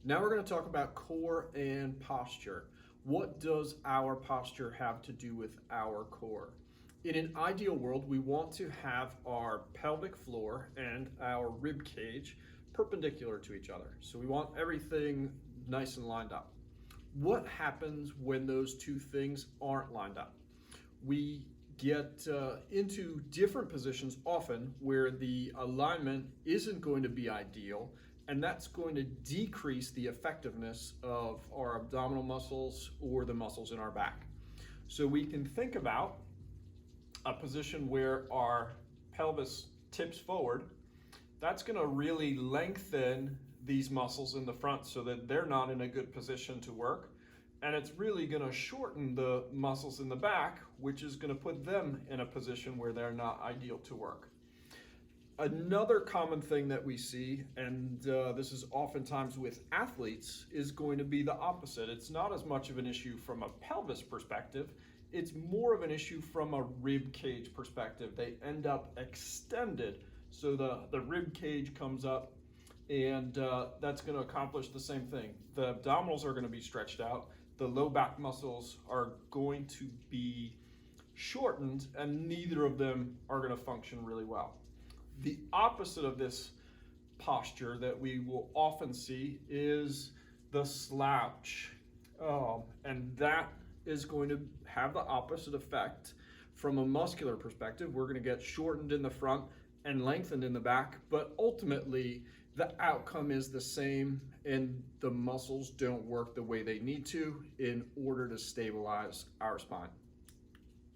Now we're going to talk about core and posture. What does our posture have to do with our core? In an ideal world, we want to have our pelvic floor and our rib cage perpendicular to each other. So we want everything nice and lined up. What happens when those two things aren't lined up? We get into different positions often where the alignment isn't going to be ideal, and that's going to decrease the effectiveness of our abdominal muscles or the muscles in our back. So we can think about a position where our pelvis tips forward. That's going to really lengthen these muscles in the front so that they're not in a good position to work. And it's really going to shorten the muscles in the back, which is going to put them in a position where they're not ideal to work. Another common thing that we see, and this is oftentimes with athletes, is going to be the opposite. It's not as much of an issue from a pelvis perspective. It's more of an issue from a rib cage perspective. They end up extended. So the rib cage comes up, and that's going to accomplish the same thing. The abdominals are going to be stretched out. The low back muscles are going to be shortened, and neither of them are going to function really well. The opposite of this posture that we will often see is the slouch. And that is going to have the opposite effect. From a muscular perspective, we're going to get shortened in the front and lengthened in the back, but ultimately the outcome is the same, and the muscles don't work the way they need to in order to stabilize our spine.